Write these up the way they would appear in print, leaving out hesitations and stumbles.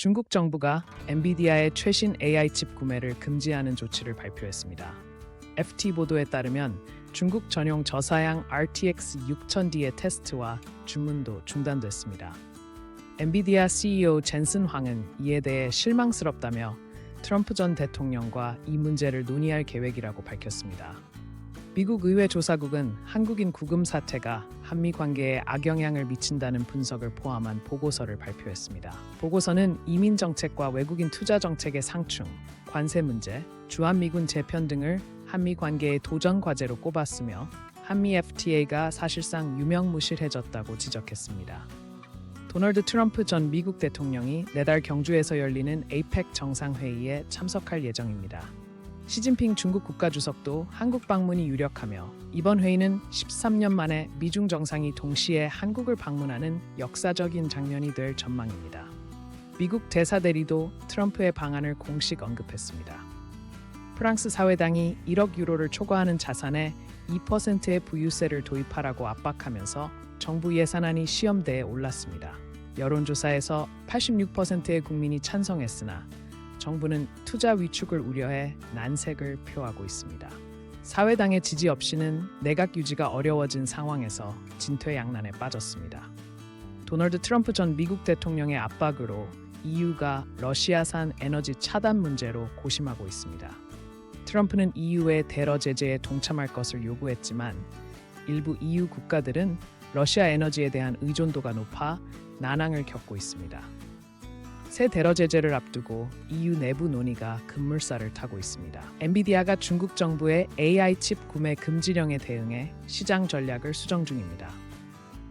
중국 정부가 엔비디아의 최신 AI 칩 구매를 금지하는 조치를 발표했습니다. FT 보도에 따르면 중국 전용 저사양 RTX 6000D의 테스트와 주문도 중단됐습니다. 엔비디아 CEO 젠슨 황은 이에 대해 실망스럽다며 트럼프 전 대통령과 이 문제를 논의할 계획이라고 밝혔습니다. 미국 의회 조사국은 한국인 구금 사태가 한미 관계에 악영향을 미친다는 분석을 포함한 보고서를 발표했습니다. 보고서는 이민 정책과 외국인 투자 정책의 상충, 관세 문제, 주한미군 재편 등을 한미 관계의 도전 과제로 꼽았으며 한미 FTA가 사실상 유명무실해졌다고 지적했습니다. 도널드 트럼프 전 미국 대통령이 내달 경주에서 열리는 APEC 정상회의에 참석할 예정입니다. 시진핑 중국 국가주석도 한국 방문이 유력하며 이번 회의는 13년 만에 미중 정상이 동시에 한국을 방문하는 역사적인 장면이 될 전망입니다. 미국 대사대리도 트럼프의 방안을 공식 언급했습니다. 프랑스 사회당이 1억 유로를 초과하는 자산에 2%의 부유세를 도입하라고 압박하면서 정부 예산안이 시험대에 올랐습니다. 여론조사에서 86%의 국민이 찬성했으나 정부는 투자 위축을 우려해 난색을 표하고 있습니다. 사회당의 지지 없이는 내각 유지가 어려워진 상황에서 진퇴양난에 빠졌습니다. 도널드 트럼프 전 미국 대통령의 압박으로 EU가 러시아산 에너지 차단 문제로 고심하고 있습니다. 트럼프는 EU의 대러 제재에 동참할 것을 요구했지만 일부 EU 국가들은 러시아 에너지에 대한 의존도가 높아 난항을 겪고 있습니다. 새 대러 제재를 앞두고 EU 내부 논의가 급물살을 타고 있습니다. 엔비디아가 중국 정부의 AI 칩 구매 금지령에 대응해 시장 전략을 수정 중입니다.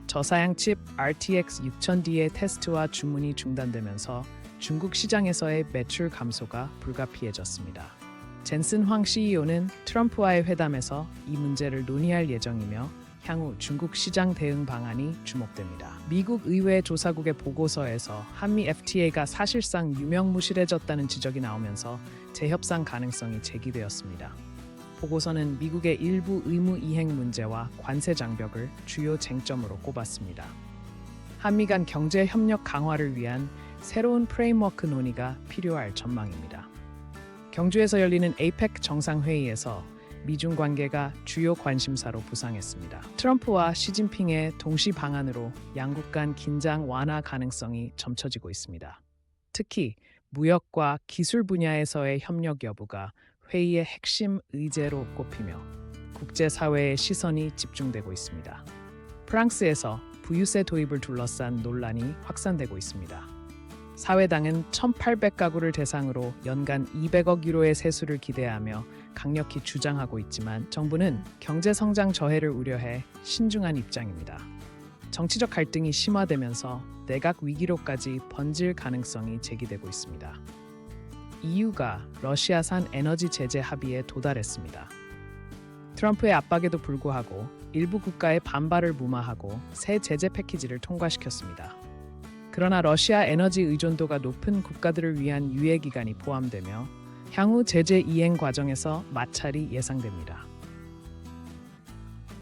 저사양 칩 RTX 6000D의 테스트와 주문이 중단되면서 중국 시장에서의 매출 감소가 불가피해졌습니다. 젠슨 황 CEO는 트럼프와의 회담에서 이 문제를 논의할 예정이며 향후 중국 시장 대응 방안이 주목됩니다. 미국 의회 조사국의 보고서에서 한미 FTA가 사실상 유명무실해졌다는 지적이 나오면서 재협상 가능성이 제기되었습니다. 보고서는 미국의 일부 의무 이행 문제와 관세 장벽을 주요 쟁점으로 꼽았습니다. 한미 간 경제 협력 강화를 위한 새로운 프레임워크 논의가 필요할 전망입니다. 경주에서 열리는 APEC 정상회의에서 미중 관계가 주요 관심사로 부상했습니다. 트럼프와 시진핑의 동시 방안으로 양국 간 긴장 완화 가능성이 점쳐지고 있습니다. 특히 무역과 기술 분야에서의 협력 여부가 회의의 핵심 의제로 꼽히며 국제사회의 시선이 집중되고 있습니다. 프랑스에서 부유세 도입을 둘러싼 논란이 확산되고 있습니다. 사회당은 1,800가구를 대상으로 연간 200억 유로의 세수를 기대하며 강력히 주장하고 있지만 정부는 경제 성장 저해를 우려해 신중한 입장입니다. 정치적 갈등이 심화되면서 내각 위기로까지 번질 가능성이 제기되고 있습니다. EU가 러시아산 에너지 제재 합의에 도달했습니다. 트럼프의 압박에도 불구하고 일부 국가의 반발을 무마하고 새 제재 패키지를 통과시켰습니다. 그러나 러시아 에너지 의존도가 높은 국가들을 위한 유예 기간이 포함되며 향후 제재 이행 과정에서 마찰이 예상됩니다.